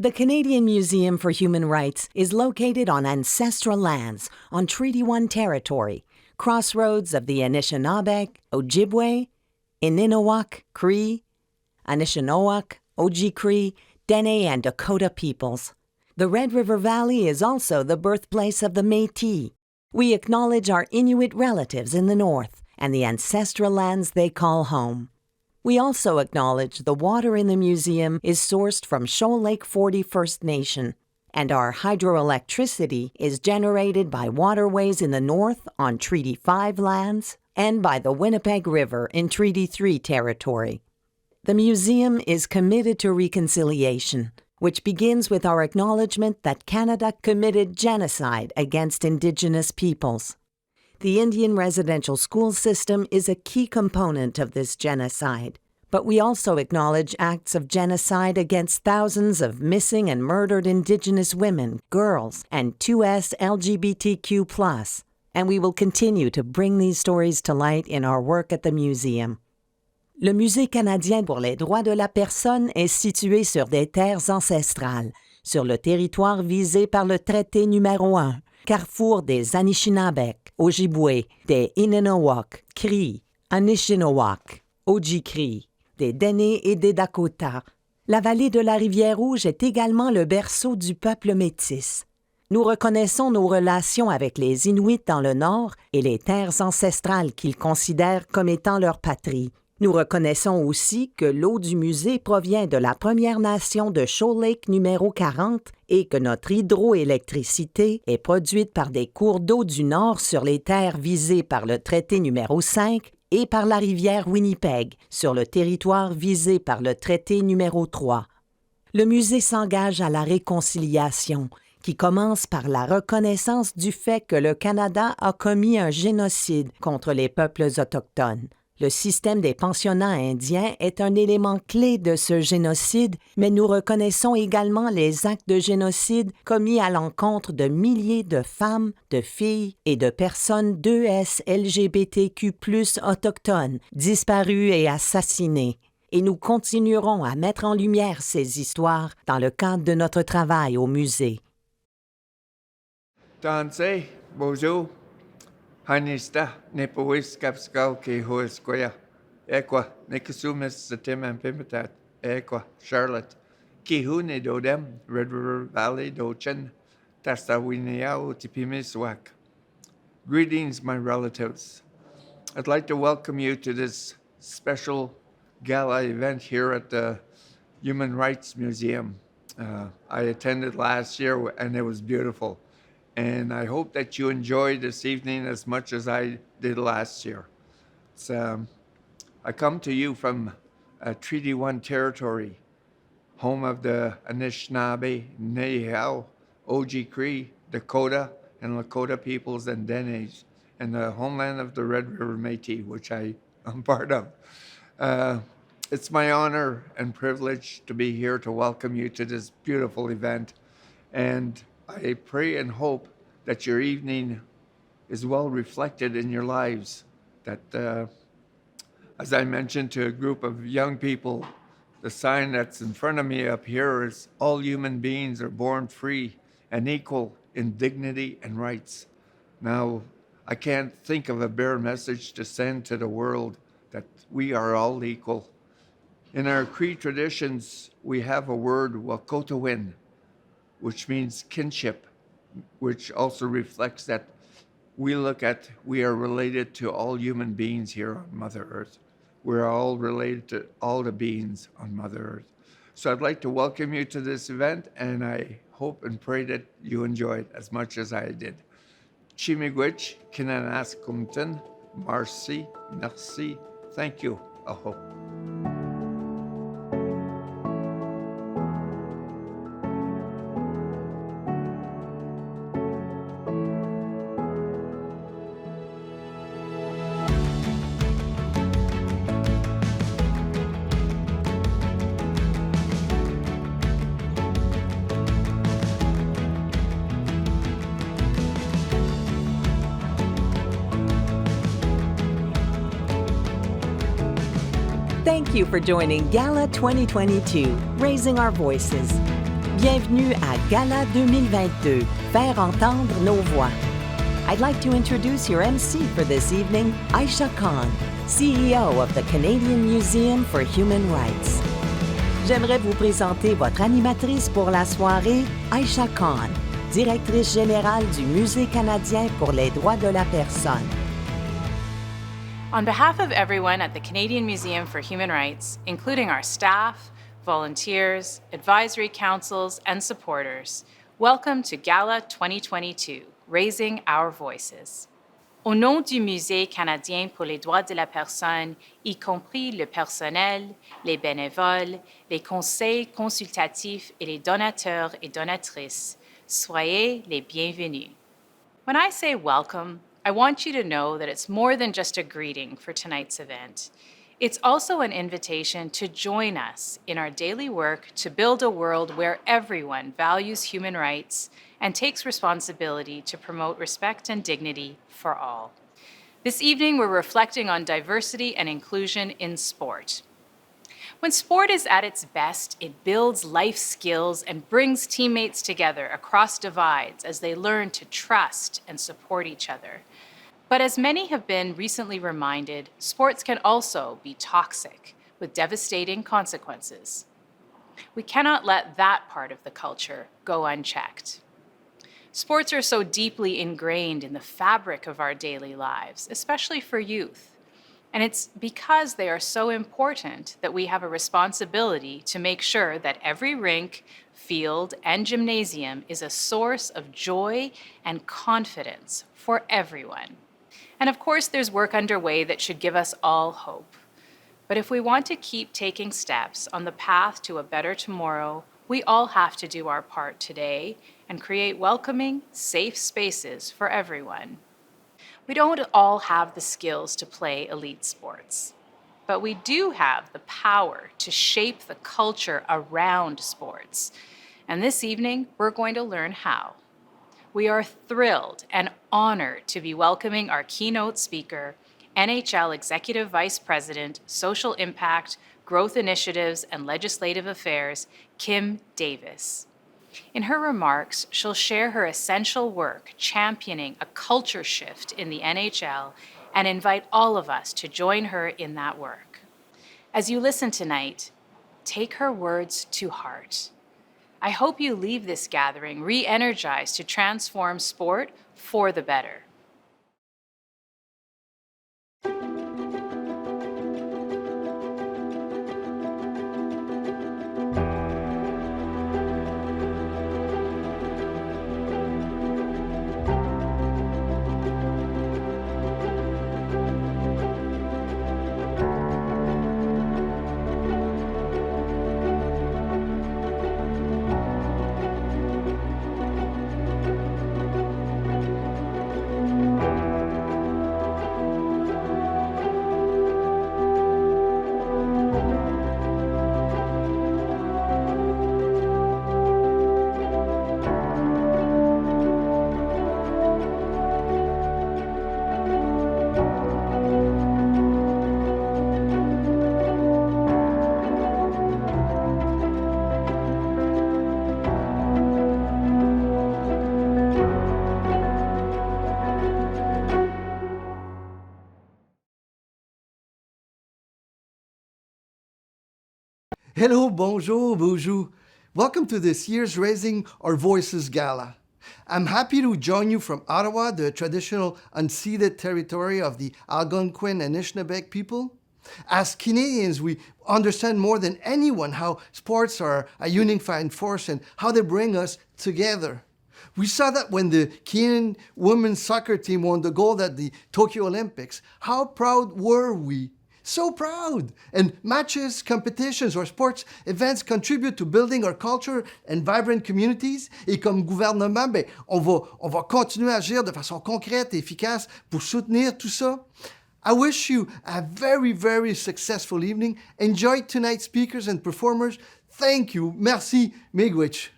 The Canadian Museum for Human Rights is located on ancestral lands on Treaty 1 territory, crossroads of the Anishinaabe, Ojibwe, Inninewak, Cree, Anishinaabeg, Oji-Cree, Dene, and Dakota peoples. The Red River Valley is also the birthplace of the Métis. We acknowledge our Inuit relatives in the north and the ancestral lands they call home. We also acknowledge the water in the museum is sourced from Shoal Lake 40 First Nation, and our hydroelectricity is generated by waterways in the north on Treaty 5 lands and by the Winnipeg River in Treaty 3 territory. The museum is committed to reconciliation, which begins with our acknowledgement that Canada committed genocide against Indigenous peoples. The Indian residential school system is a key component of this genocide, but we also acknowledge acts of genocide against thousands of missing and murdered Indigenous women, girls, and 2S LGBTQ+, and we will continue to bring these stories to light in our work at the museum. Le Musée canadien pour les droits de la personne est situé sur des terres ancestrales, sur le territoire visé par le traité numéro 1, carrefour des Anishinaabe, Ojibwe, des Inninewak, Cree, Anishinaabe, Oji-Cree, des Dene et des Dakota. La vallée de la Rivière-Rouge est également le berceau du peuple métis. Nous reconnaissons nos relations avec les Inuits dans le nord et les terres ancestrales qu'ils considèrent comme étant leur patrie. Nous reconnaissons aussi que l'eau du musée provient de la Première Nation de Shoal Lake numéro 40 et que notre hydroélectricité est produite par des cours d'eau du nord sur les terres visées par le traité numéro 5 et par la rivière Winnipeg sur le territoire visé par le traité numéro 3. Le musée s'engage à la réconciliation, qui commence par la reconnaissance du fait que le Canada a commis un génocide contre les peuples autochtones. Le système des pensionnats indiens est un élément clé de ce génocide, mais nous reconnaissons également les actes de génocide commis à l'encontre de milliers de femmes, de filles et de personnes 2S LGBTQ+ autochtones, disparues et assassinées. Et nous continuerons à mettre en lumière ces histoires dans le cadre de notre travail au musée. Danse, bonjour. Hanista, Nepawis, Capscal, Kehoesquia, Equa, Nicasumis, Satim and Pimitat, Equa, Charlotte, Kihune Dodem, Red River Valley, Dochin, Tastawiniao, Tipimiswak. Greetings, my relatives. I'd like to welcome you to this special gala event here at the Human Rights Museum. I attended last year and it was beautiful. And I hope that you enjoyed this evening as much as I did last year. I come to you from Treaty 1 territory, home of the Anishinaabe, Nehiyao, Oji-Cree, Dakota, and Lakota peoples and Denes, and the homeland of the Red River Métis, which I am part of. It's my honor and privilege to be here to welcome you to this beautiful event. And I pray and hope that your evening is well reflected in your lives, that, as I mentioned to a group of young people, the sign that's in front of me up here is all human beings are born free and equal in dignity and rights. Now, I can't think of a better message to send to the world that we are all equal. In our Cree traditions, we have a word, wakotowin, which means kinship, which also reflects that we are related to all human beings here on Mother Earth. We're all related to all the beings on Mother Earth. So I'd like to welcome you to this event, and I hope and pray that you enjoy it as much as I did. Chimigwich, Kinanaskumton, Marcy, merci, thank you, aho. Thank you for joining Gala 2022, Raising Our Voices. Bienvenue à Gala 2022, faire entendre nos voix. I'd like to introduce your MC for this evening, Aisha Khan, CEO of the Canadian Museum for Human Rights. J'aimerais vous présenter votre animatrice pour la soirée, Aisha Khan, directrice générale du Musée canadien pour les droits de la personne. On behalf of everyone at the Canadian Museum for Human Rights, including our staff, volunteers, advisory councils, and supporters, welcome to Gala 2022, Raising Our Voices. Au nom du Musée canadien pour les droits de la personne, y compris le personnel, les bénévoles, les conseils consultatifs et les donateurs et donatrices, soyez les bienvenus. When I say welcome, I want you to know that it's more than just a greeting for tonight's event. It's also an invitation to join us in our daily work to build a world where everyone values human rights and takes responsibility to promote respect and dignity for all. This evening, we're reflecting on diversity and inclusion in sport. When sport is at its best, it builds life skills and brings teammates together across divides as they learn to trust and support each other. But as many have been recently reminded, sports can also be toxic with devastating consequences. We cannot let that part of the culture go unchecked. Sports are so deeply ingrained in the fabric of our daily lives, especially for youth. And it's because they are so important that we have a responsibility to make sure that every rink, field, and gymnasium is a source of joy and confidence for everyone. And of course, there's work underway that should give us all hope. But if we want to keep taking steps on the path to a better tomorrow, we all have to do our part today and create welcoming, safe spaces for everyone. We don't all have the skills to play elite sports, but we do have the power to shape the culture around sports. And this evening, we're going to learn how. We are thrilled and honored to be welcoming our keynote speaker, NHL Executive Vice President, Social Impact, Growth Initiatives, and Legislative Affairs, Kim Davis. In her remarks, she'll share her essential work championing a culture shift in the NHL and invite all of us to join her in that work. As you listen tonight, take her words to heart. I hope you leave this gathering re-energized to transform sport for the better. Hello, bonjour, bonjour. Welcome to this year's Raising Our Voices Gala. I'm happy to join you from Ottawa, the traditional unceded territory of the Algonquin and Anishinaabe people. As Canadians, we understand more than anyone how sports are a unifying force and how they bring us together. We saw that when the Canadian women's soccer team won the gold at the Tokyo Olympics. How proud were we? So proud! And matches, competitions or sports events contribute to building our culture and vibrant communities. Et comme gouvernement, on va continuer à agir de façon concrète et efficace pour soutenir tout ça. I wish you a very, very successful evening. Enjoy tonight's speakers and performers. Thank you. Merci, Miigwech.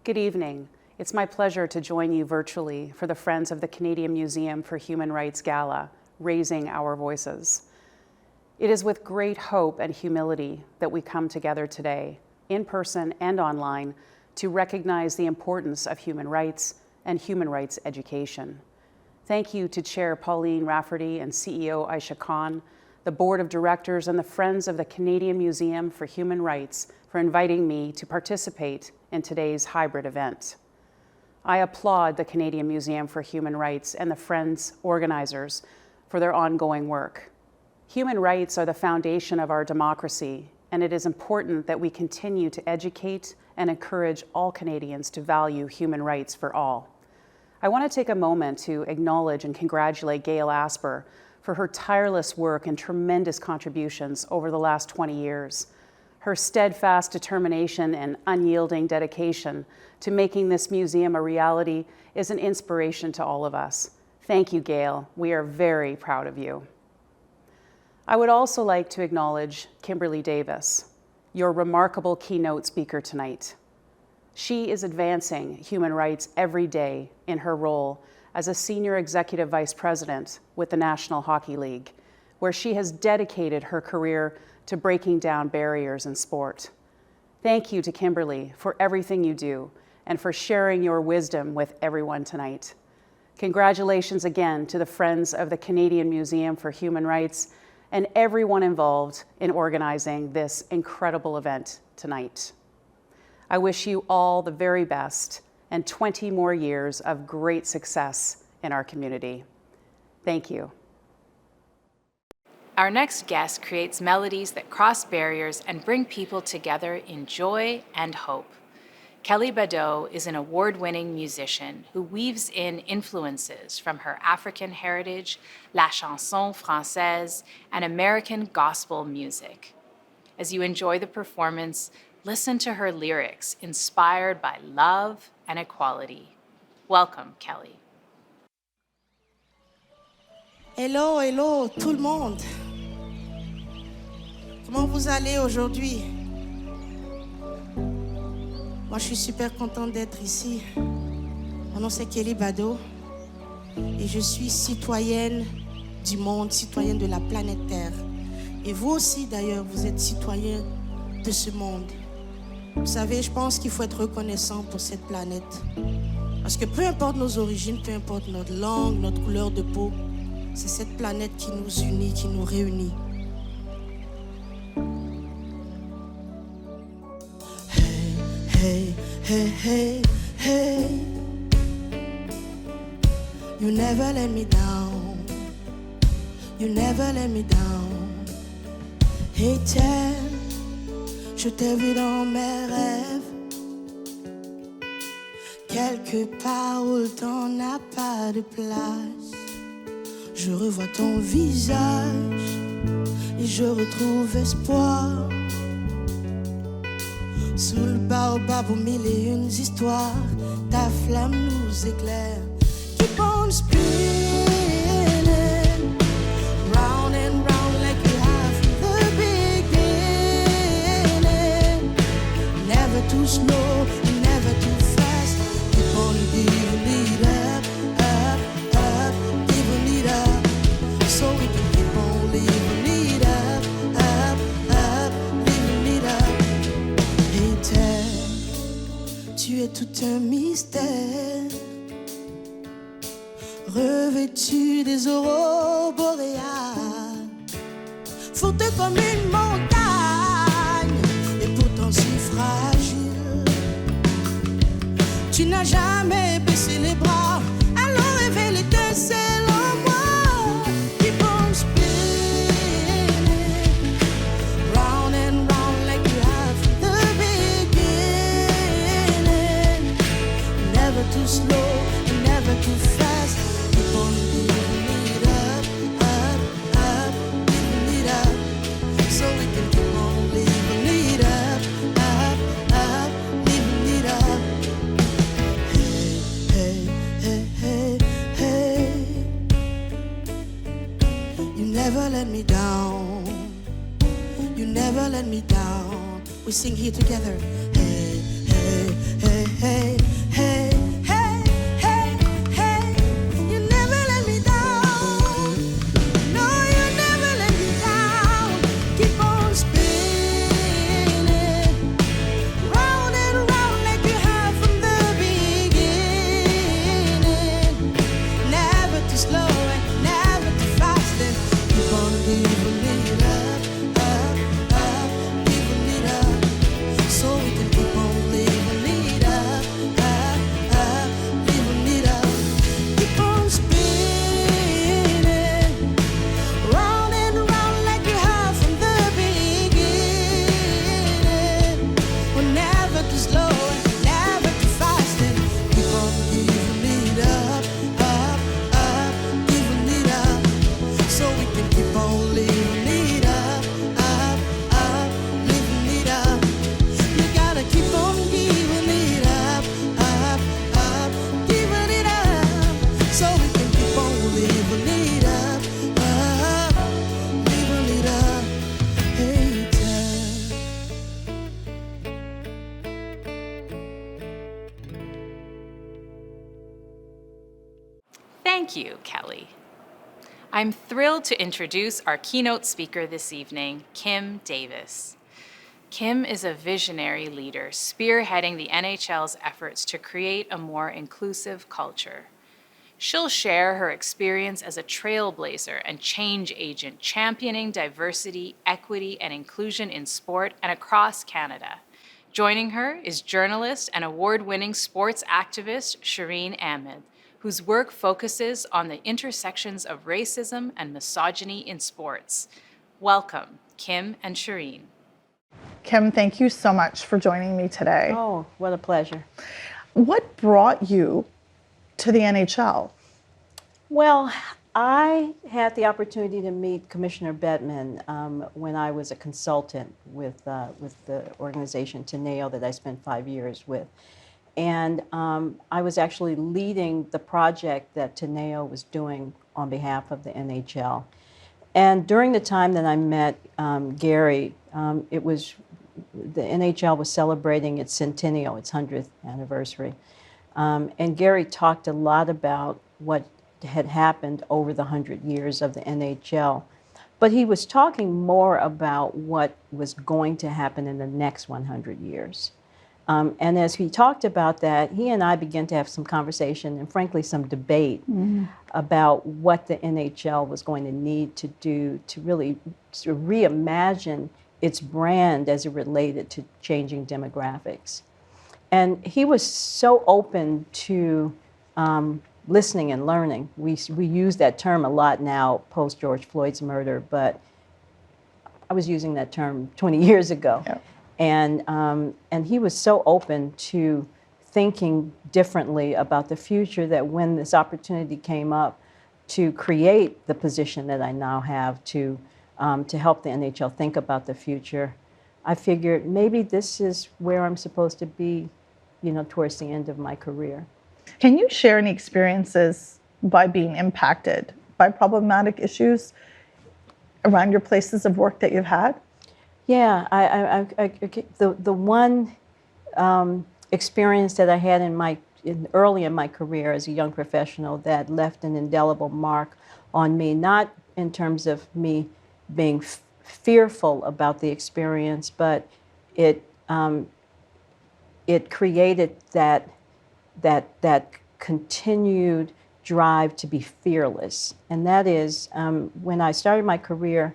Good evening. It's my pleasure to join you virtually for the Friends of the Canadian Museum for Human Rights Gala, Raising Our Voices. It is with great hope and humility that we come together today in person and online, to recognize the importance of human rights and human rights education. Thank you to Chair Pauline Rafferty and CEO Aisha Khan, the Board of Directors, and the Friends of the Canadian Museum for Human Rights for inviting me to participate in today's hybrid event. I applaud the Canadian Museum for Human Rights and the Friends organizers for their ongoing work. Human rights are the foundation of our democracy, and it is important that we continue to educate and encourage all Canadians to value human rights for all. I want to take a moment to acknowledge and congratulate Gail Asper for her tireless work and tremendous contributions over the last 20 years. Her steadfast determination and unyielding dedication to making this museum a reality is an inspiration to all of us. Thank you, Gail. We are very proud of you. I would also like to acknowledge Kimberly Davis, your remarkable keynote speaker tonight. She is advancing human rights every day in her role as a Senior Executive Vice President with the National Hockey League, where she has dedicated her career to breaking down barriers in sport. Thank you to Kimberly for everything you do and for sharing your wisdom with everyone tonight. Congratulations again to the Friends of the Canadian Museum for Human Rights and everyone involved in organizing this incredible event tonight. I wish you all the very best and 20 more years of great success in our community. Thank you. Our next guest creates melodies that cross barriers and bring people together in joy and hope. Kelly Bado is an award-winning musician who weaves in influences from her African heritage, la chanson française, and American gospel music. As you enjoy the performance, listen to her lyrics inspired by love and equality. Welcome, Kelly. Hello, hello, tout le monde. Comment vous allez aujourd'hui? Moi, je suis super contente d'être ici. Mon nom, c'est Kelly Bado et je suis citoyenne du monde, citoyenne de la planète Terre. Et vous aussi, d'ailleurs, vous êtes citoyen de ce monde. Vous savez, je pense qu'il faut être reconnaissant pour cette planète. Parce que peu importe nos origines, peu importe notre langue, notre couleur de peau, c'est cette planète qui nous unit, qui nous réunit. Hey, hey, hey, hey. You never let me down. You never let me down. Hey, tiens, je t'ai vu dans mes rêves. Quelque part où le temps n'a pas de place. Je revois ton visage et je retrouve espoir. Sous le baobab aux mille et une histoires, ta flamme nous éclaire. Keep on spinning, round and round like you have from the beginning. Never too slow, never too fast. Keep on giving it up, up, up, giving it up. So we can keep on living it up, up, up, living it up. Tu es tout un mystère, revêtu des aurores boréales, forte comme une montagne, et pourtant si fragile. Tu n'as jamais baissé les bras, alors réveille l'étincelle en moi. Keep on spinning, round and round like you have from the beginning. Never too slow, never too fast. Keep on giving it up, up, up, giving it up. So we can keep on living it up, up, up, living it up. Hey, hey, hey, hey, hey. You never let me down. You never let me down. We sing here together. Hey, hey, hey, hey, hey. Thank you, Kelly. I'm thrilled to introduce our keynote speaker this evening, Kim Davis. Kim is a visionary leader spearheading the NHL's efforts to create a more inclusive culture. She'll share her experience as a trailblazer and change agent championing diversity, equity, and inclusion in sport and across Canada. Joining her is journalist and award-winning sports activist Shireen Ahmed, whose work focuses on the intersections of racism and misogyny in sports. Welcome, Kim and Shireen. Kim, thank you so much for joining me today. Oh, what a pleasure. What brought you to the NHL? Well, I had the opportunity to meet Commissioner Bettman when I was a consultant with the organization Teneo that I spent 5 years with. And I was actually leading the project that Teneo was doing on behalf of the NHL. And during the time that I met Gary, the NHL was celebrating its centennial, its 100th anniversary. And Gary talked a lot about what had happened over the 100 years of the NHL. But he was talking more about what was going to happen in the next 100 years. And as he talked about that, he and I began to have some conversation and frankly some debate about what the NHL was going to need to do to really sort of reimagine its brand as it related to changing demographics. And he was so open to listening and learning. We use that term a lot now post George Floyd's murder, but I was using that term 20 years ago. Yeah. And he was so open to thinking differently about the future that when this opportunity came up to create the position that I now have to help the NHL think about the future, I figured maybe this is where I'm supposed to be, towards the end of my career. Can you share any experiences by being impacted by problematic issues around your places of work that you've had? Yeah, the one experience that I had early in my career as a young professional that left an indelible mark on me, not in terms of me being fearful about the experience, but it created that continued drive to be fearless. And that is when I started my career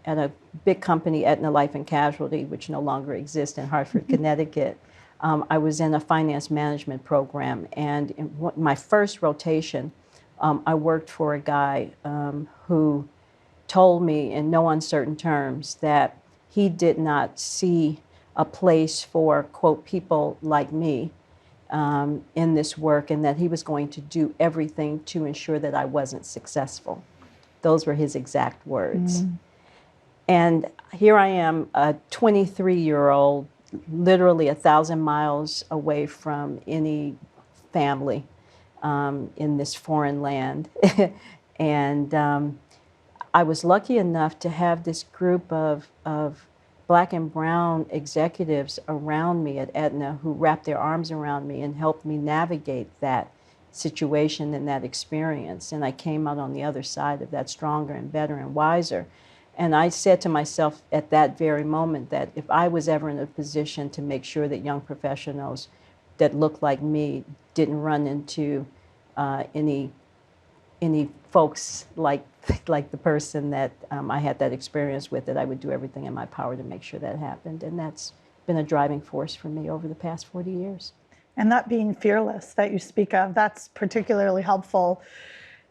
at a big company, Aetna Life and Casualty, which no longer exists in Hartford, Connecticut. I was in a finance management program, and in my first rotation, I worked for a guy who told me in no uncertain terms that he did not see a place for, quote, people like me in this work, and that he was going to do everything to ensure that I wasn't successful. Those were his exact words. And here I am, a 23-year-old, literally 1,000 miles away from any family in this foreign land. And I was lucky enough to have this group of Black and brown executives around me at Aetna who wrapped their arms around me and helped me navigate that situation and that experience. And I came out on the other side of that stronger and better and wiser. And I said to myself at that very moment that if I was ever in a position to make sure that young professionals that looked like me didn't run into any folks like the person that I had that experience with, that I would do everything in my power to make sure that happened. And that's been a driving force for me over the past 40 years. And that being fearless that you speak of, that's particularly helpful.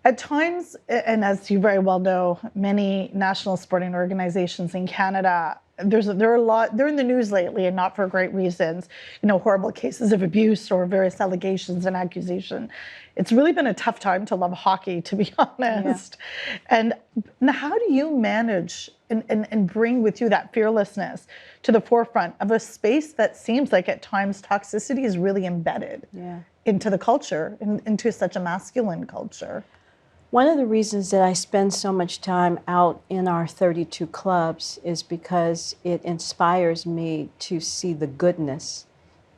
At times, and as you very well know, many national sporting organizations in Canada, they're in the news lately, and not for great reasons. Horrible cases of abuse or various allegations and accusation. It's really been a tough time to love hockey, to be honest. Yeah. And how do you manage and bring with you that fearlessness to the forefront of a space that seems like at times toxicity is really embedded into the culture, into such a masculine culture? One of the reasons that I spend so much time out in our 32 clubs is because it inspires me to see the goodness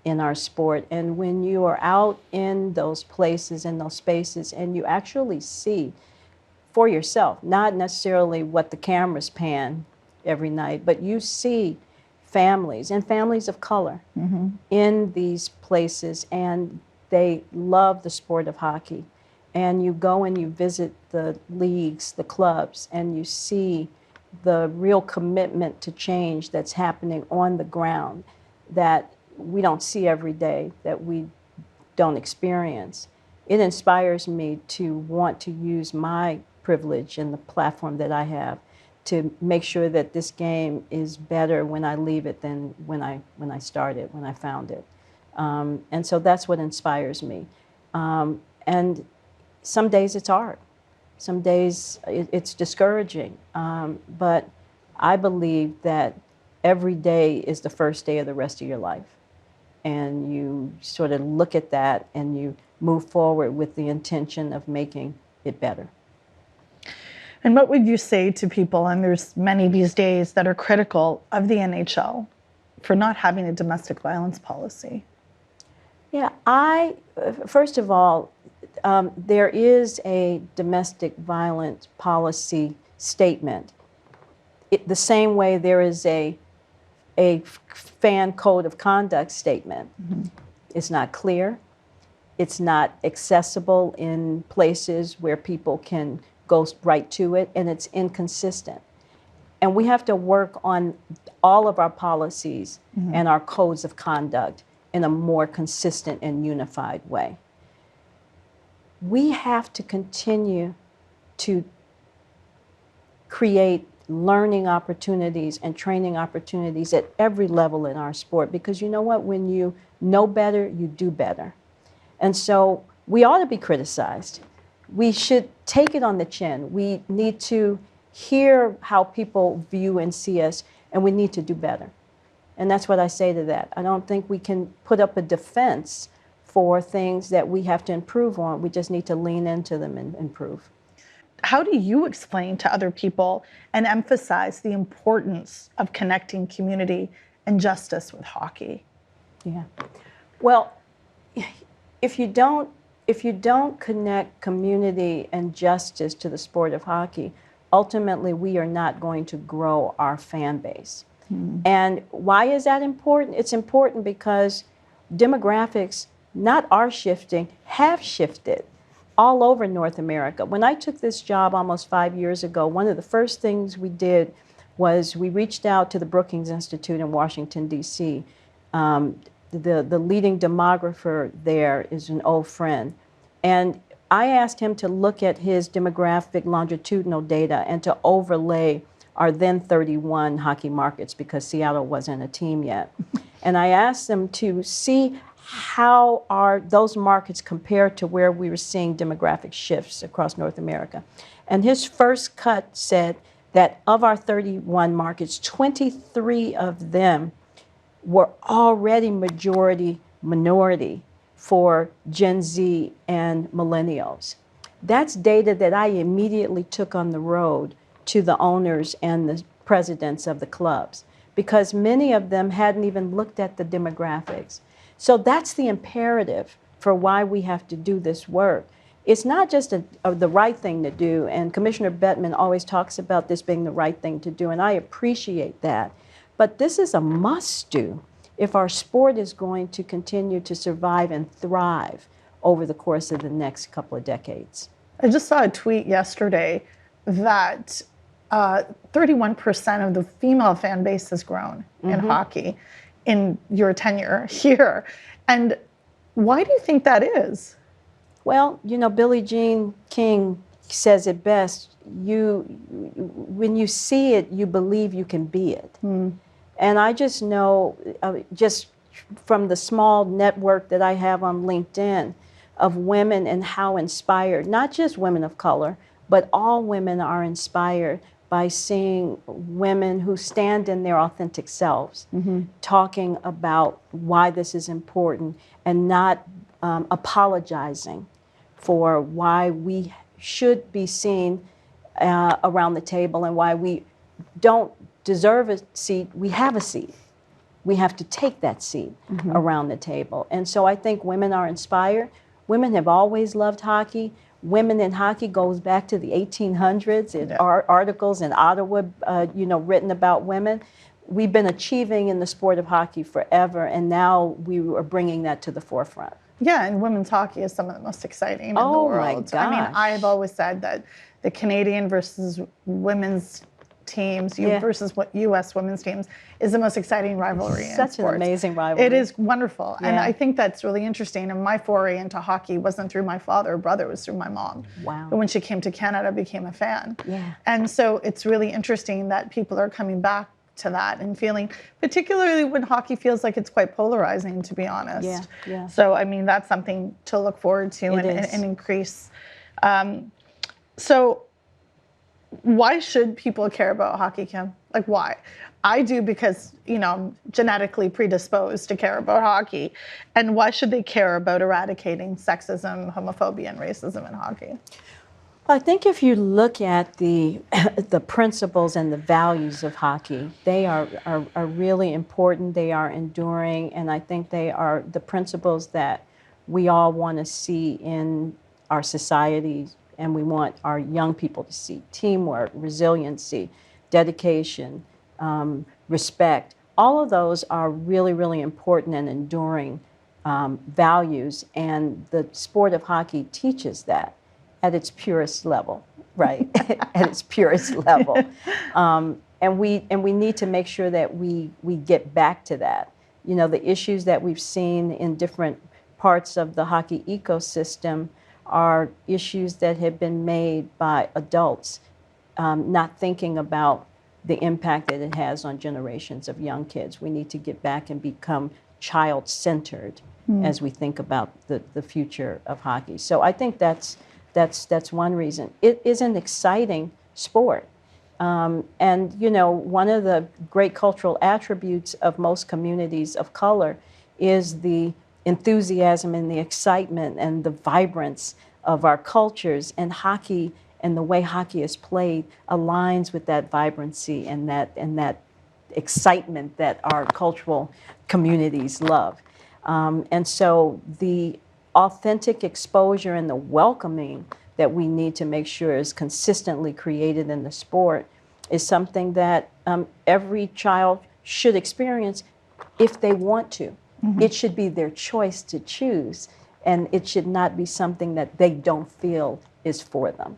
in our sport. And when you are out in those places, in those spaces, and you actually see for yourself, not necessarily what the cameras pan every night, but you see families and families of color in these places, and they love the sport of hockey. And you go and you visit the leagues, the clubs, and you see the real commitment to change that's happening on the ground that we don't see every day, that we don't experience. It inspires me to want to use my privilege and the platform that I have to make sure that this game is better when I leave it than when I started, when I found it. And so that's what inspires me. And some days it's hard. Some days it's discouraging. But I believe that every day is the first day of the rest of your life. And you sort of look at that and you move forward with the intention of making it better. And what would you say to people, and there's many these days, that are critical of the NHL for not having a domestic violence policy? Yeah, first of all, there is a domestic violence policy statement. The same way there is a fan code of conduct statement. It's not clear. It's not accessible in places where people can go right to it, and it's inconsistent. And we have to work on all of our policies and our codes of conduct in a more consistent and unified way. We have to continue to create learning opportunities and training opportunities at every level in our sport, because you know what? When you know better, you do better. And so we ought to be criticized. We should take it on the chin. We need to hear how people view and see us, and we need to do better. And that's what I say to that. I don't think we can put up a defense for things that we have to improve on. We just need to lean into them and improve. How do you explain to other people and emphasize the importance of connecting community and justice with hockey? Yeah. Well, if you don't connect community and justice to the sport of hockey, ultimately we are not going to grow our fan base. And why is that important? It's important because demographics, not are shifting, have shifted all over North America. When I took this job almost 5 years ago, one of the first things we did was we reached out to the Brookings Institute in Washington, D.C. The leading demographer there is an old friend. And I asked him to look at his demographic longitudinal data and to overlay our then 31 hockey markets, because Seattle wasn't a team yet. And I asked them to see how are those markets compared to where we were seeing demographic shifts across North America. And his first cut said that of our 31 markets, 23 of them were already majority minority for Gen Z and millennials. That's data that I immediately took on the road to the owners and the presidents of the clubs, because many of them hadn't even looked at the demographics. So that's the imperative for why we have to do this work. It's not just the right thing to do, and Commissioner Bettman always talks about this being the right thing to do, and I appreciate that. But this is a must-do if our sport is going to continue to survive and thrive over the course of the next couple of decades. I just saw a tweet yesterday that 31% of the female fan base has grown in hockey in your tenure here. And why do you think that is? Well, you know, Billie Jean King says it best. When you see it, you believe you can be it. And I just know, just from the small network that I have on LinkedIn of women and how inspired, not just women of color, but all women are inspired by seeing women who stand in their authentic selves, talking about why this is important and not apologizing for why we should be seen around the table and why we don't deserve a seat. We have a seat. we have to take that seat around the table. And so I think women are inspired. Women have always loved hockey. Women in hockey goes back to the 1800s. There are articles in Ottawa, written about women. We've been achieving in the sport of hockey forever, and now we are bringing that to the forefront. Yeah, and women's hockey is some of the most exciting in the Oh, world. my I mean, gosh. I've always said that the Canadian versus women's teams, versus U.S. women's teams, is the most exciting rivalry in Such sports. an amazing rivalry. It is wonderful, and Yeah. I think that's really interesting. And my foray into hockey wasn't through my father or brother; it was through my mom. Wow. But when she came to Canada, I became a fan. Yeah. And so it's really interesting that people are coming back to that and feeling, particularly when hockey feels like it's quite polarizing, to be honest. Yeah, yeah. So, I mean, that's something to look forward to It is. and increase. So why should people care about hockey, Kim? Like, why? I do because, I'm genetically predisposed to care about hockey. And why should they care about eradicating sexism, homophobia, and racism in hockey? I think if you look at the the principles and the values of hockey, they are really important. They are enduring, and I think they are the principles that we all want to see in our society, and we want our young people to see: teamwork, resiliency, dedication, respect. All of those are really, really important and enduring values, and the sport of hockey teaches that at its purest level, right? At its purest level. And we need to make sure that we get back to that. The issues that we've seen in different parts of the hockey ecosystem are issues that have been made by adults, not thinking about the impact that it has on generations of young kids. We need to get back and become child-centered as we think about the future of hockey. So I think that's one reason. It is an exciting sport. And, one of the great cultural attributes of most communities of color is the enthusiasm and the excitement and the vibrance of our cultures. And hockey and the way hockey is played aligns with that vibrancy and that excitement that our cultural communities love. And so the authentic exposure and the welcoming that we need to make sure is consistently created in the sport is something that every child should experience if they want to. It should be their choice to choose, and it should not be something that they don't feel is for them.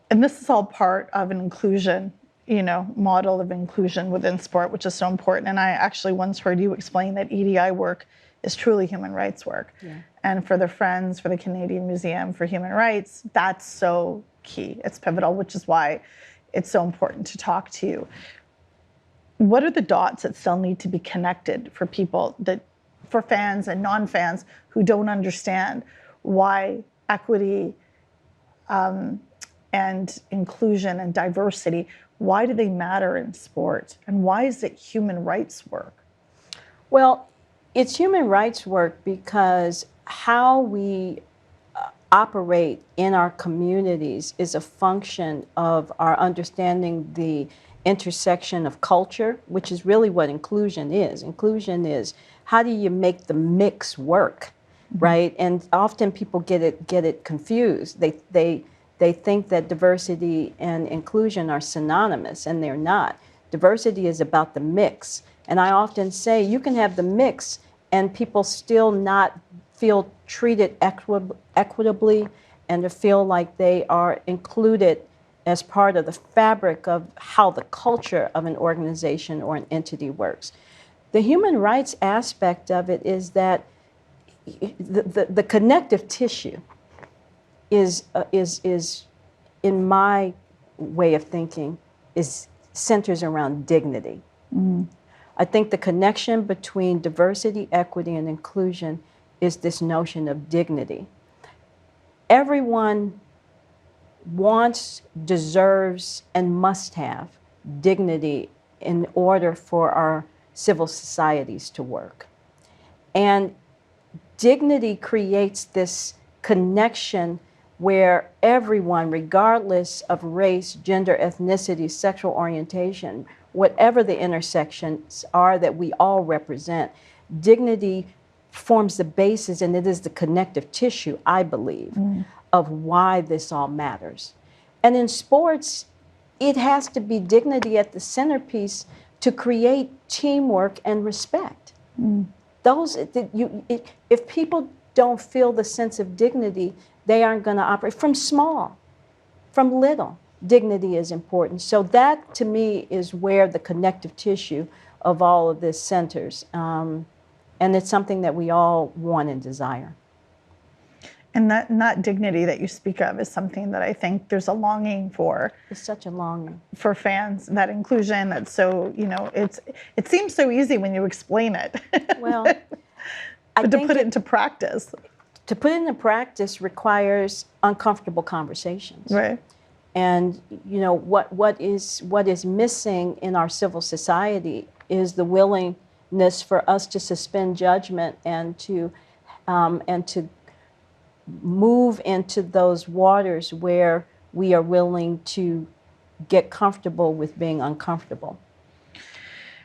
And this is all part of an inclusion, model of inclusion within sport, which is so important. And I actually once heard you explain that EDI work is truly human rights work. Yeah. And for the Friends, for the Canadian Museum for Human Rights, that's so key. It's pivotal, which is why it's so important to talk to you. What are the dots that still need to be connected for people, for fans and non-fans who don't understand why equity and inclusion and diversity, why do they matter in sport? And why is it human rights work? Well, it's human rights work because how we operate in our communities is a function of our understanding the intersection of culture, which is really what inclusion is. Inclusion is how do you make the mix work, right? And often people get it confused. They think that diversity and inclusion are synonymous, and they're not. Diversity is about the mix. And I often say you can have the mix and people still not feel treated equitably and to feel like they are included as part of the fabric of how the culture of an organization or an entity works. The human rights aspect of it is that the connective tissue is in my way of thinking, centers around dignity. I think the connection between diversity, equity, and inclusion is this notion of dignity. Everyone wants, deserves, and must have dignity in order for our civil societies to work. And dignity creates this connection where everyone, regardless of race, gender, ethnicity, sexual orientation, whatever the intersections are that we all represent, dignity forms the basis, and it is the connective tissue, I believe, of why this all matters. And in sports, it has to be dignity at the centerpiece to create teamwork and respect. If people don't feel the sense of dignity, they aren't going to operate. From small, from little, dignity is important. So that, to me, is where the connective tissue of all of this centers. And it's something that we all want and desire. And that dignity that you speak of is something that I think there's a longing for. It's such a longing. For fans, that inclusion that's so, it seems so easy when you explain it. Well, but to put it into practice. To put it into practice requires uncomfortable conversations. Right. And what is missing in our civil society is the willingness for us to suspend judgment and to move into those waters where we are willing to get comfortable with being uncomfortable.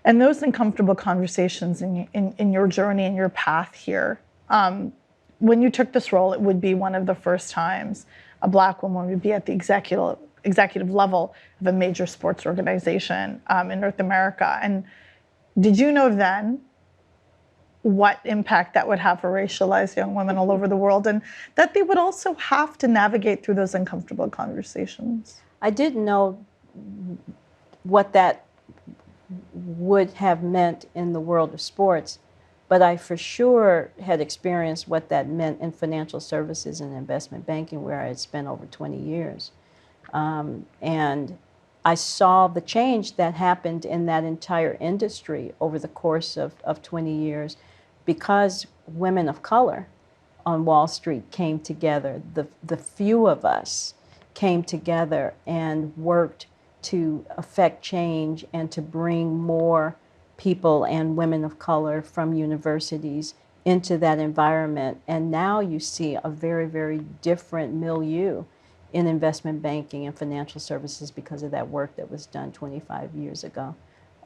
And those uncomfortable conversations in your journey and your path here, when you took this role, it would be one of the first times a Black woman would be at the executive level of a major sports organization in North America. And did you know then what impact that would have for racialized young women all over the world, and that they would also have to navigate through those uncomfortable conversations? I didn't know what that would have meant in the world of sports, but I for sure had experienced what that meant in financial services and investment banking, where I had spent over 20 years. And I saw the change that happened in that entire industry over the course of 20 years because women of color on Wall Street came together. The few of us came together and worked to affect change and to bring more people and women of color from universities into that environment. And now you see a very, very different milieu in investment banking and financial services because of that work that was done 25 years ago,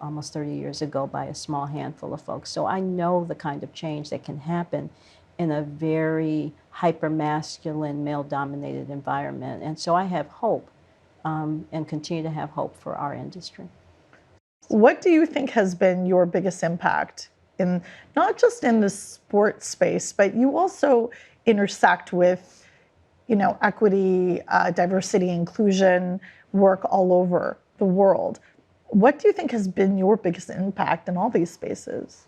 almost 30 years ago, by a small handful of folks. So I know the kind of change that can happen in a very hyper-masculine, male-dominated environment. And so I have hope and continue to have hope for our industry. What do you think has been your biggest impact in not just in the sports space, but you also intersect with equity, diversity, inclusion work all over the world. What do you think has been your biggest impact in all these spaces?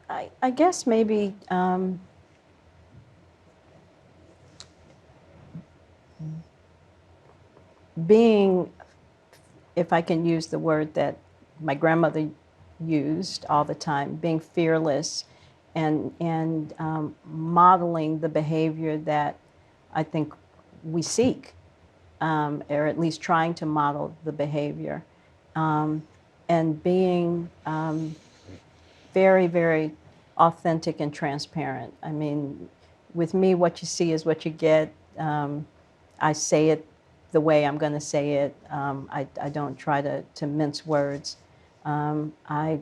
I guess maybe being, if I can use the word that my grandmother used all the time, being fearless and modeling the behavior that I think we seek, or at least trying to model the behavior, and being very, very authentic and transparent. I mean, with me, what you see is what you get. I say it the way I'm going to say it. I don't try to mince words. I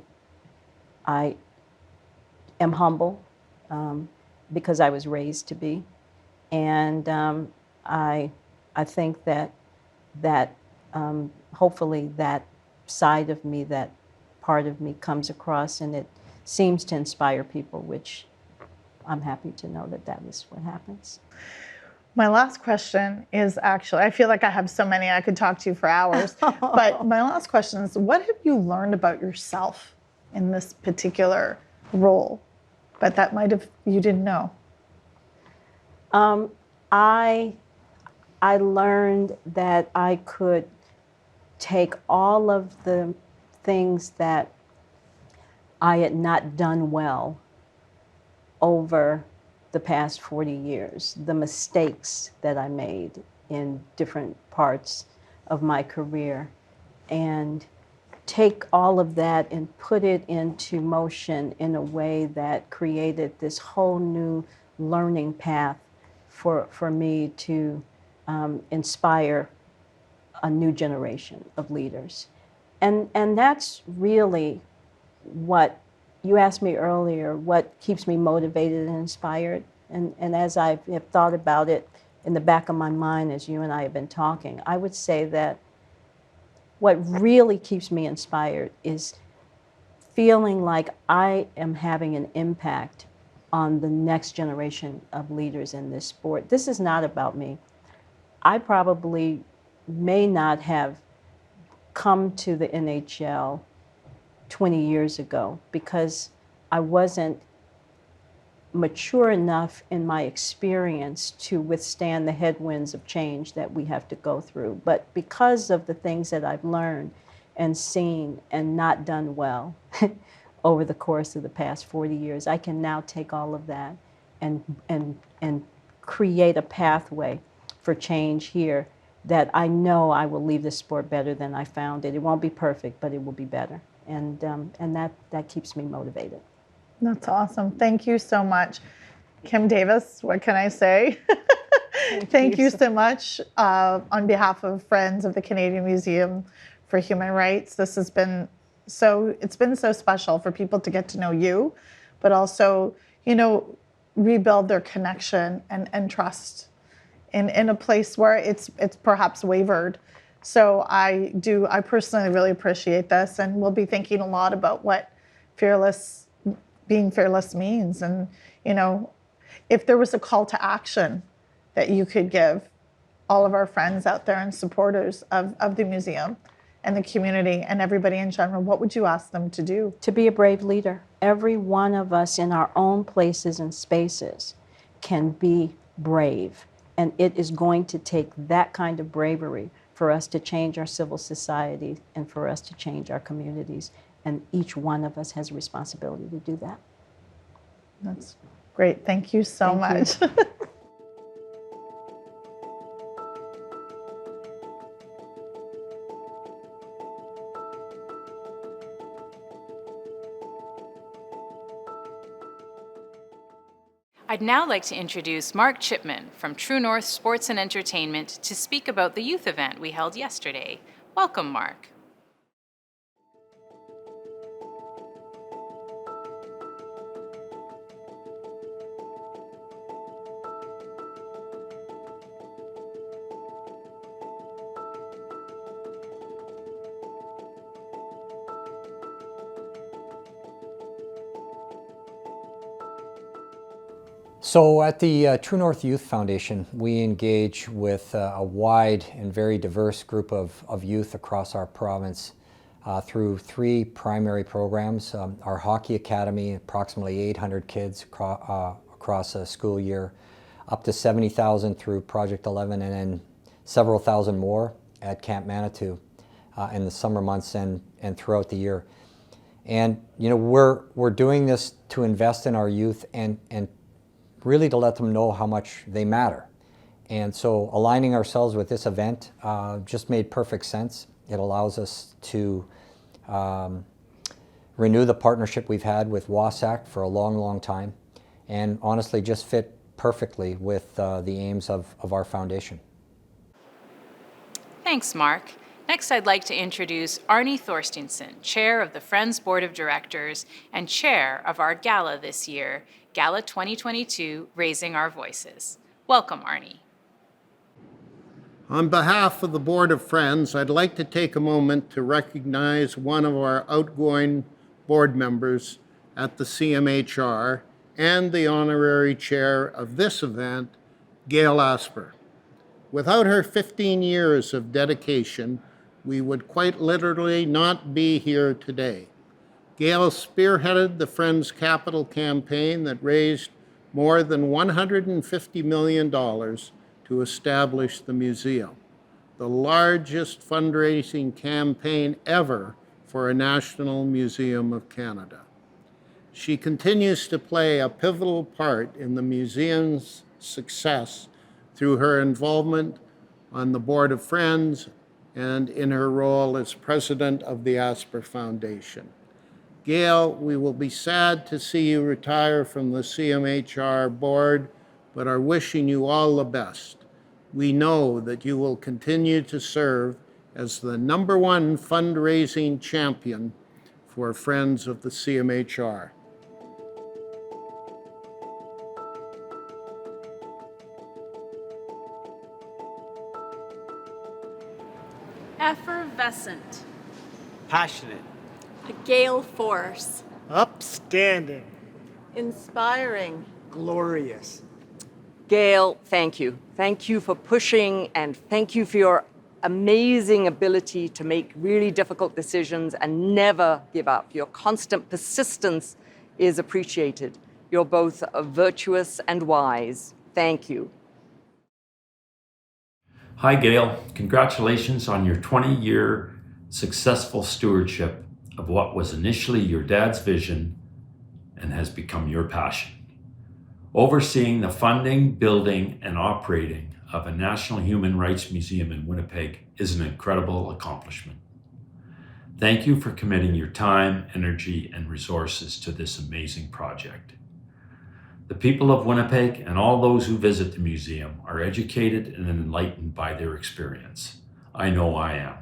am humble because I was raised to be, and I think that hopefully that side of me, that part of me, comes across, and it seems to inspire people, which I'm happy to know that is what happens. My last question is actually, I feel like I have so many I could talk to you for hours, but my last question is, what have you learned about yourself in this particular role, but that you didn't know? I learned that I could take all of the things that I had not done well over the past 40 years, the mistakes that I made in different parts of my career, and take all of that and put it into motion in a way that created this whole new learning path for me to inspire a new generation of leaders. And that's really what you asked me earlier, what keeps me motivated and inspired. And as I have thought about it in the back of my mind as you and I have been talking, I would say that what really keeps me inspired is feeling like I am having an impact on the next generation of leaders in this sport. This is not about me. I probably may not have come to the NHL 20 years ago because I wasn't mature enough in my experience to withstand the headwinds of change that we have to go through. But because of the things that I've learned and seen and not done well over the course of the past 40 years, I can now take all of that and create a pathway for change here that I know I will leave this sport better than I found it. It won't be perfect, but it will be better. And that keeps me motivated. That's awesome. Thank you so much. Kim Davis, what can I say? Thank you so much on behalf of Friends of the Canadian Museum for Human Rights. This has been it's been so special for people to get to know you, but also, rebuild their connection and trust in a place where it's perhaps wavered. So I personally really appreciate this, and we'll be thinking a lot about what being fearless means. And, if there was a call to action that you could give all of our friends out there and supporters of the museum and the community and everybody in general, what would you ask them to do? To be a brave leader. Every one of us in our own places and spaces can be brave. And it is going to take that kind of bravery for us to change our civil society and for us to change our communities. And each one of us has a responsibility to do that. That's great. Thank you so much. I'd now like to introduce Mark Chipman from True North Sports and Entertainment to speak about the youth event we held yesterday. Welcome, Mark. So at the True North Youth Foundation, we engage with a wide and very diverse group of youth across our province through three primary programs. Our Hockey Academy, approximately 800 kids across a school year, up to 70,000 through Project 11, and then several thousand more at Camp Manitou in the summer months and throughout the year. And we're doing this to invest in our youth and really to let them know how much they matter. And so aligning ourselves with this event just made perfect sense. It allows us to renew the partnership we've had with WASAC for a long, long time, and honestly just fit perfectly with the aims of our foundation. Thanks, Mark. Next, I'd like to introduce Arnie Thorstensen, Chair of the Friends Board of Directors and Chair of our Gala this year, Gala 2022, Raising Our Voices. Welcome, Arnie. On behalf of the Board of Friends, I'd like to take a moment to recognize one of our outgoing board members at the CMHR and the honorary chair of this event, Gail Asper. Without her 15 years of dedication, we would quite literally not be here today. Gail spearheaded the Friends Capital campaign that raised more than $150 million to establish the museum, the largest fundraising campaign ever for a National Museum of Canada. She continues to play a pivotal part in the museum's success through her involvement on the Board of Friends and in her role as president of the Asper Foundation. Gail, we will be sad to see you retire from the CMHR board, but are wishing you all the best. We know that you will continue to serve as the #1 fundraising champion for Friends of the CMHR. Effervescent. Passionate. A gale force. Upstanding. Inspiring. Glorious. Gail, thank you. Thank you for pushing, and thank you for your amazing ability to make really difficult decisions and never give up. Your constant persistence is appreciated. You're both virtuous and wise. Thank you. Hi, Gail. Congratulations on your 20-year successful stewardship of what was initially your dad's vision and has become your passion. Overseeing the funding, building, and operating of a National Human Rights Museum in Winnipeg is an incredible accomplishment. Thank you for committing your time, energy, and resources to this amazing project. The people of Winnipeg and all those who visit the museum are educated and enlightened by their experience. I know I am.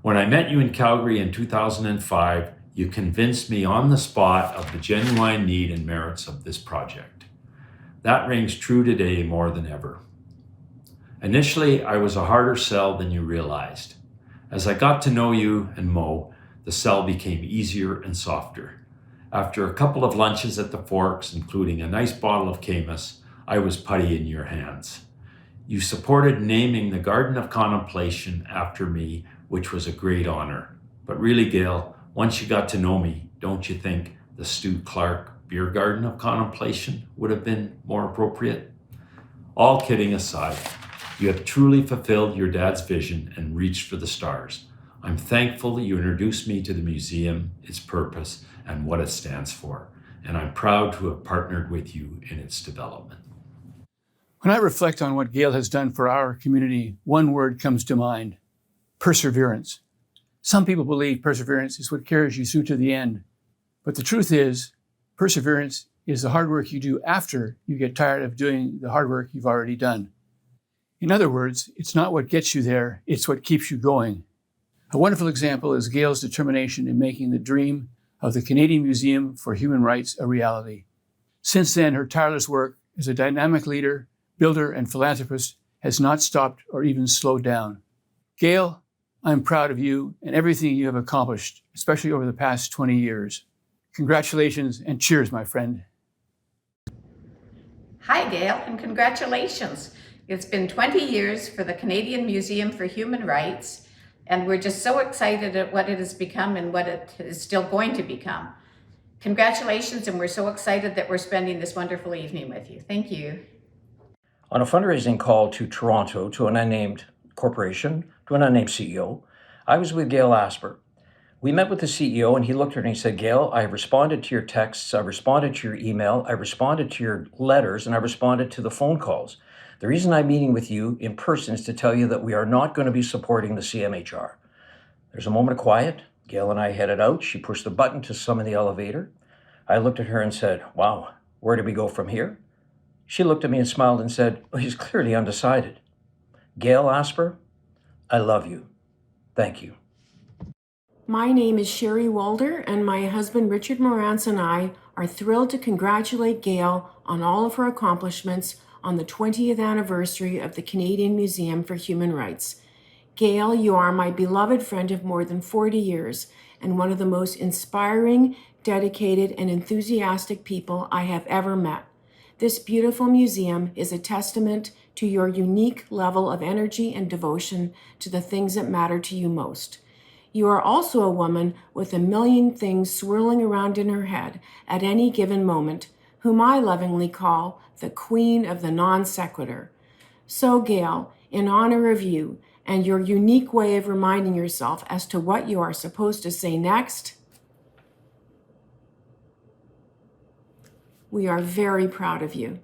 When I met you in Calgary in 2005, you convinced me on the spot of the genuine need and merits of this project. That rings true today more than ever. Initially, I was a harder sell than you realized. As I got to know you and Mo, the sell became easier and softer. After a couple of lunches at the Forks, including a nice bottle of Caymus, I was putty in your hands. You supported naming the Garden of Contemplation after me, which was a great honor. But really, Gail, once you got to know me, don't you think the Stu Clark Beer Garden of Contemplation would have been more appropriate? All kidding aside, you have truly fulfilled your dad's vision and reached for the stars. I'm thankful that you introduced me to the museum, its purpose, and what it stands for, and I'm proud to have partnered with you in its development. When I reflect on what Gail has done for our community, one word comes to mind: perseverance. Some people believe perseverance is what carries you through to the end, but the truth is, perseverance is the hard work you do after you get tired of doing the hard work you've already done. In other words, it's not what gets you there, it's what keeps you going. A wonderful example is Gail's determination in making the dream of the Canadian Museum for Human Rights a reality. Since then, her tireless work as a dynamic leader, builder, and philanthropist has not stopped or even slowed down. Gail, I'm proud of you and everything you have accomplished, especially over the past 20 years. Congratulations and cheers, my friend. Hi, Gail, and congratulations. It's been 20 years for the Canadian Museum for Human Rights, and we're just so excited at what it has become and what it is still going to become. Congratulations, and we're so excited that we're spending this wonderful evening with you. Thank you. On a fundraising call to Toronto to an unnamed corporation, to an unnamed CEO, I was with Gail Asper. We met with the CEO and he looked at her and he said, Gail, I have responded to your texts, I responded to your email, I responded to your letters, and I responded to the phone calls. The reason I'm meeting with you in person is to tell you that we are not going to be supporting the CMHR. There's a moment of quiet. Gail and I headed out. She pushed the button to summon the elevator. I looked at her and said, wow, where do we go from here? She looked at me and smiled and said, oh, he's clearly undecided. Gail Asper, I love you. Thank you. My name is Sherry Walder, and my husband Richard Morantz and I are thrilled to congratulate Gail on all of her accomplishments on the 20th anniversary of the Canadian Museum for Human Rights. Gail, you are my beloved friend of more than 40 years and one of the most inspiring, dedicated, and enthusiastic people I have ever met. This beautiful museum is a testament to your unique level of energy and devotion to the things that matter to you most. You are also a woman with a million things swirling around in her head at any given moment, whom I lovingly call the Queen of the Non Sequitur. So, Gail, in honor of you and your unique way of reminding yourself as to what you are supposed to say next, we are very proud of you.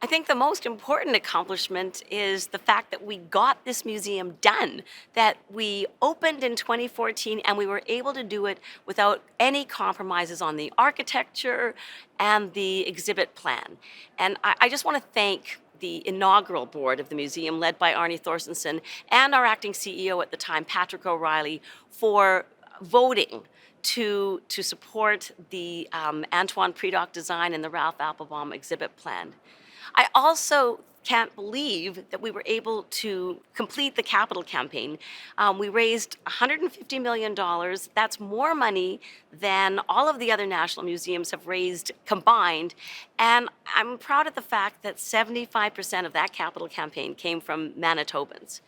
I think the most important accomplishment is the fact that we got this museum done, that we opened in 2014 and we were able to do it without any compromises on the architecture and the exhibit plan. And I just want to thank the inaugural board of the museum, led by Arnie Thorstensen, and our acting CEO at the time, Patrick O'Reilly, for voting to support the Antoine Predock design and the Ralph Applebaum exhibit plan. I also can't believe that we were able to complete the capital campaign. We raised $150 million. That's more money than all of the other national museums have raised combined. And I'm proud of the fact that 75% of that capital campaign came from Manitobans.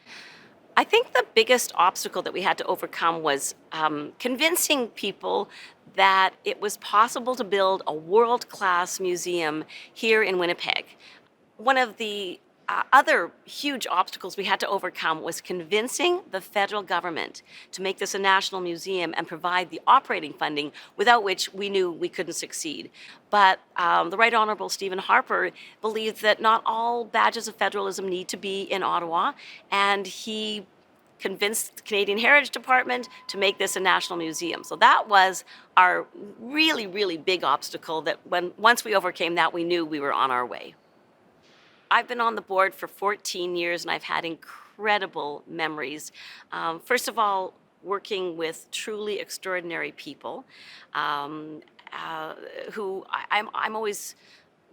I think the biggest obstacle that we had to overcome was convincing people that it was possible to build a world-class museum here in Winnipeg. One of the other huge obstacles we had to overcome was convincing the federal government to make this a national museum and provide the operating funding, without which we knew we couldn't succeed. But the Right Honourable Stephen Harper believed that not all badges of federalism need to be in Ottawa, and he convinced the Canadian Heritage Department to make this a national museum. So that was our really, really big obstacle that once we overcame that, we knew we were on our way. I've been on the board for 14 years and I've had incredible memories. First of all, working with truly extraordinary people who I'm always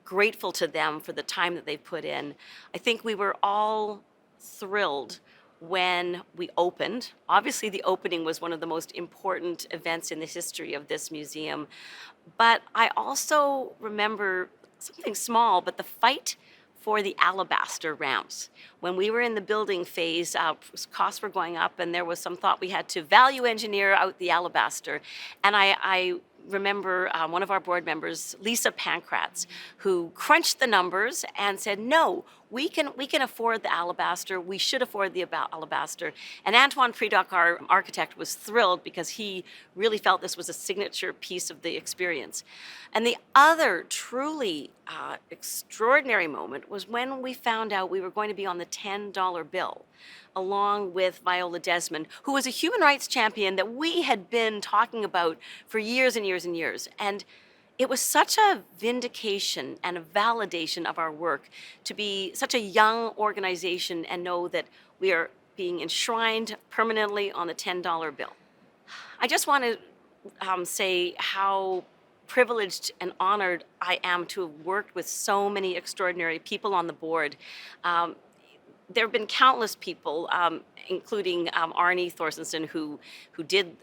grateful to them for the time that they've put in. I think we were all thrilled when we opened. Obviously, the opening was one of the most important events in the history of this museum. But I also remember something small, but the fight for the alabaster ramps. When we were in the building phase, costs were going up and there was some thought we had to value engineer out the alabaster. And I remember one of our board members, Lisa Pankratz, who crunched the numbers and said, no, we can afford the alabaster. We should afford the alabaster. And Antoine Predock, our architect, was thrilled because he really felt this was a signature piece of the experience. And the other truly extraordinary moment was when we found out we were going to be on the $10 bill, along with Viola Desmond, who was a human rights champion that we had been talking about for years and years and years. And it was such a vindication and a validation of our work to be such a young organization and know that we are being enshrined permanently on the $10 bill. I just want to say how privileged and honored I am to have worked with so many extraordinary people on the board. There have been countless people, including Arnie Thorstensen, who did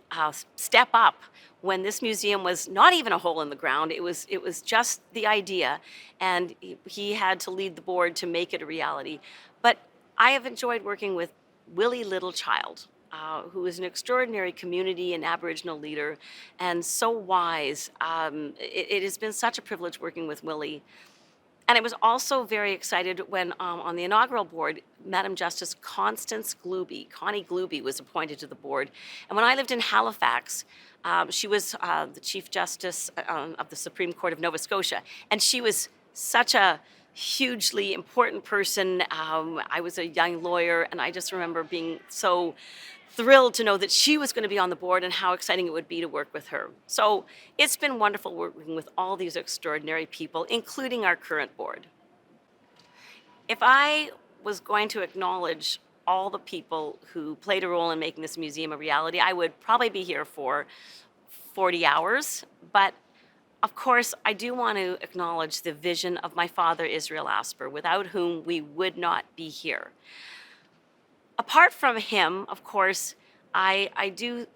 step up when this museum was not even a hole in the ground. It was just the idea, and he had to lead the board to make it a reality. But I have enjoyed working with Willie Littlechild, who is an extraordinary community and Aboriginal leader, and so wise. It has been such a privilege working with Willie. And I was also very excited when on the inaugural board, Madam Justice Constance Gluby, Connie Gluby, was appointed to the board. And when I lived in Halifax, she was the Chief Justice of the Supreme Court of Nova Scotia. And she was such a hugely important person. I was a young lawyer, and I just remember being so thrilled to know that she was going to be on the board and how exciting it would be to work with her. So it's been wonderful working with all these extraordinary people, including our current board. If I was going to acknowledge all the people who played a role in making this museum a reality, I would probably be here for 40 hours. But of course, I do want to acknowledge the vision of my father, Israel Asper, without whom we would not be here. Apart from him, of course, I do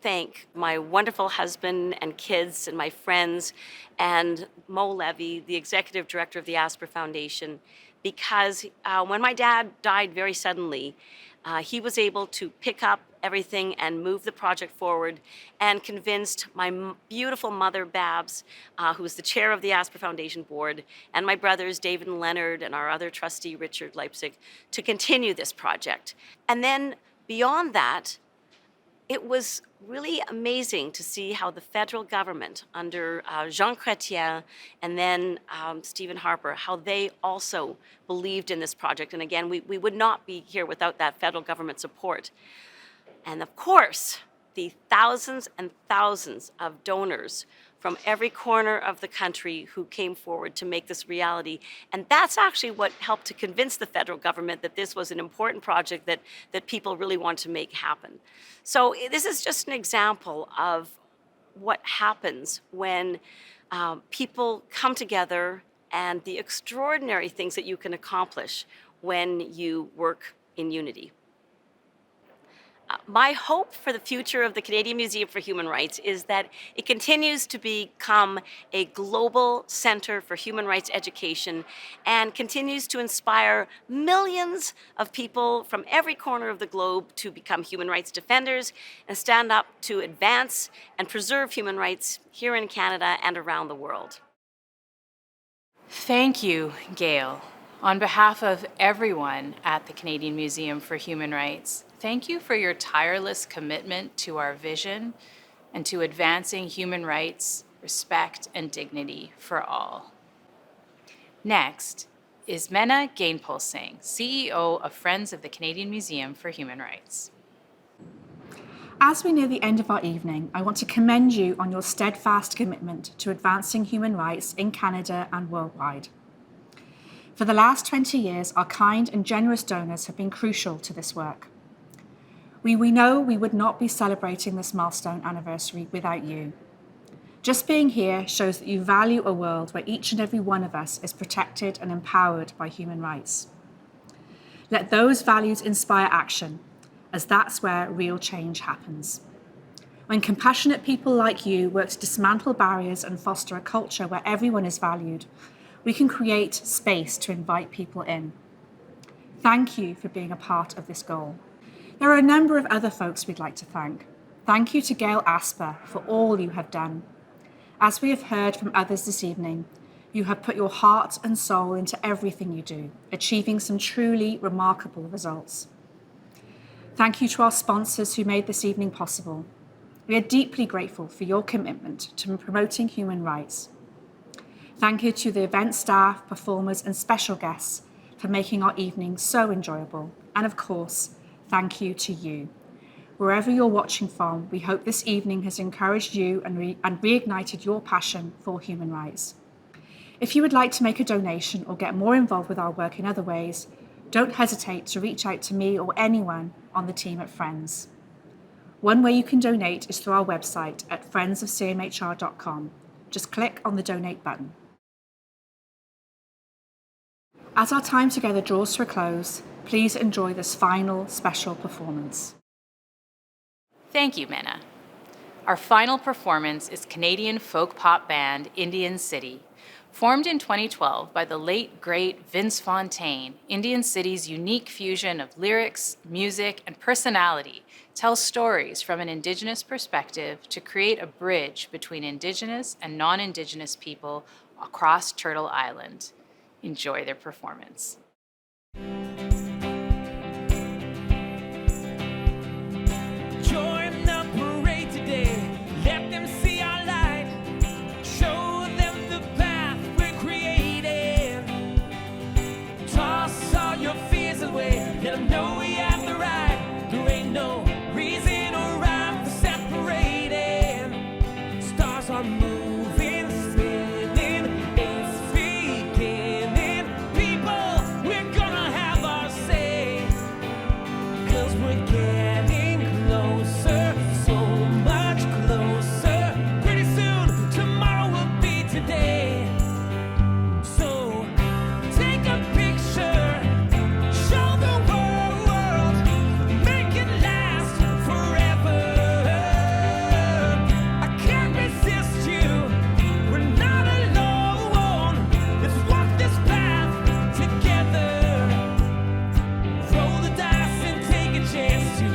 thank my wonderful husband and kids and my friends and Mo Levy, the executive director of the Asper Foundation, because when my dad died very suddenly, he was able to pick up everything and move the project forward and convinced my beautiful mother, Babs, who is the chair of the Asper Foundation board, and my brothers, David and Leonard, and our other trustee, Richard Leipzig, to continue this project. And then beyond that, it was really amazing to see how the federal government under Jean Chrétien and then Stephen Harper, how they also believed in this project. And again, we would not be here without that federal government support. And of course, the thousands and thousands of donors from every corner of the country who came forward to make this reality. And that's actually what helped to convince the federal government that this was an important project that people really want to make happen. So this is just an example of what happens when people come together and the extraordinary things that you can accomplish when you work in unity. My hope for the future of the Canadian Museum for Human Rights is that it continues to become a global center for human rights education and continues to inspire millions of people from every corner of the globe to become human rights defenders and stand up to advance and preserve human rights here in Canada and around the world. Thank you, Gail. On behalf of everyone at the Canadian Museum for Human Rights, thank you for your tireless commitment to our vision and to advancing human rights, respect, and dignity for all. Next is Mena Gainpul Singh, CEO of Friends of the Canadian Museum for Human Rights. As we near the end of our evening, I want to commend you on your steadfast commitment to advancing human rights in Canada and worldwide. For the last 20 years, our kind and generous donors have been crucial to this work. We know we would not be celebrating this milestone anniversary without you. Just being here shows that you value a world where each and every one of us is protected and empowered by human rights. Let those values inspire action, as that's where real change happens. When compassionate people like you work to dismantle barriers and foster a culture where everyone is valued, we can create space to invite people in. Thank you for being a part of this goal. There are a number of other folks we'd like to thank. Thank you to Gail Asper for all you have done. As we have heard from others this evening, you have put your heart and soul into everything you do, achieving some truly remarkable results. Thank you to our sponsors who made this evening possible. We are deeply grateful for your commitment to promoting human rights. Thank you to the event staff, performers, and special guests for making our evening so enjoyable. And of course, thank you to you. Wherever you're watching from, we hope this evening has encouraged you and reignited your passion for human rights. If you would like to make a donation or get more involved with our work in other ways, don't hesitate to reach out to me or anyone on the team at Friends. One way you can donate is through our website at friendsofcmhr.com. Just click on the donate button. As our time together draws to a close, please enjoy this final special performance. Thank you, Mena. Our final performance is Canadian folk pop band Indian City. Formed in 2012 by the late, great Vince Fontaine, Indian City's unique fusion of lyrics, music, and personality tells stories from an Indigenous perspective to create a bridge between Indigenous and non-Indigenous people across Turtle Island. Enjoy their performance. Join the parade today. Let them see our light. Show them the path we're creating. Toss all your fears away. Let them know we have the right. There ain't no reason or rhyme for separating. Stars are moving, spinning. It's beginning. People, we're gonna have our say. 'Cause we're getting closer, so much closer. Pretty soon, tomorrow will be today. So take a picture, show the world, make it last forever. I can't resist you, we're not alone. Let's walk this path together. Roll the dice and take a chance to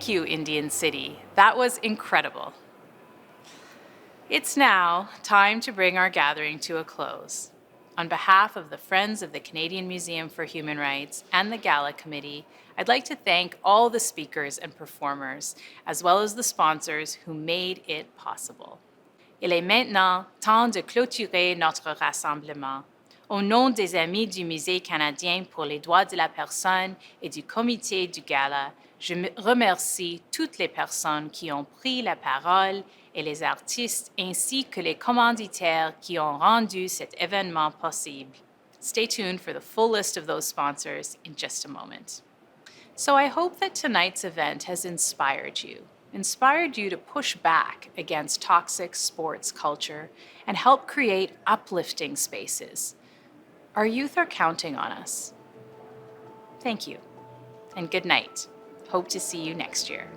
Thank you, Indian City. That was incredible. It's now time to bring our gathering to a close. On behalf of the Friends of the Canadian Museum for Human Rights and the Gala Committee, I'd like to thank all the speakers and performers, as well as the sponsors who made it possible. Il est maintenant temps de clôturer notre rassemblement. Au nom des amis du Musée canadien pour les droits de la personne et du comité du Gala, je remercie toutes les personnes qui ont pris la parole et les artistes ainsi que les commanditaires qui ont rendu cet événement possible. Stay tuned for the full list of those sponsors in just a moment. So I hope that tonight's event has inspired you to push back against toxic sports culture and help create uplifting spaces. Our youth are counting on us. Thank you, and good night. Hope to see you next year.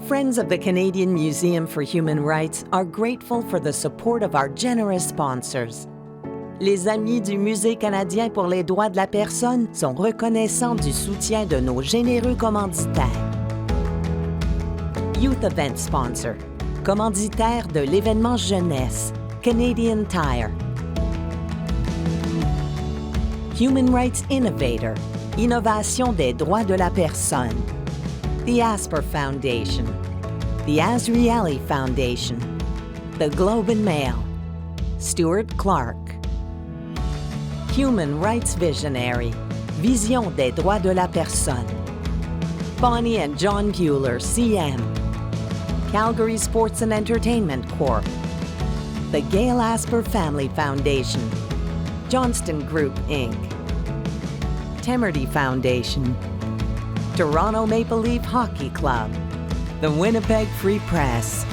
Friends of the Canadian Museum for Human Rights are grateful for the support of our generous sponsors. Les Amis du Musée canadien pour les droits de la personne sont reconnaissants du soutien de nos généreux commanditaires. Youth Event Sponsor, commanditaire de l'événement jeunesse, Canadian Tire. Human Rights Innovator, innovation des droits de la personne. The Asper Foundation, the Azrieli Foundation, the Globe and Mail, Stuart Clark. Human Rights Visionary, Vision des droits de la personne. Bonnie and John Bueller, CM. Calgary Sports and Entertainment Corp. The Gail Asper Family Foundation. Johnston Group, Inc. Temerty Foundation. Toronto Maple Leaf Hockey Club. The Winnipeg Free Press.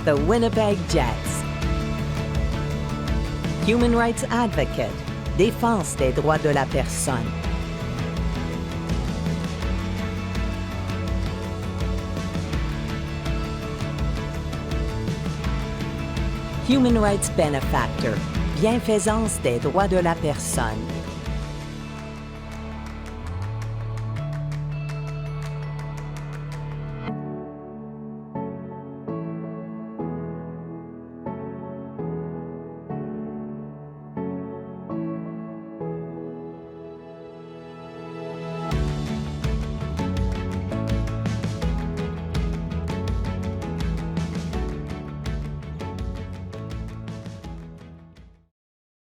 The Winnipeg Jets. Human Rights Advocate. Défense des droits de la personne. Human Rights Benefactor. Bienfaisance des droits de la personne.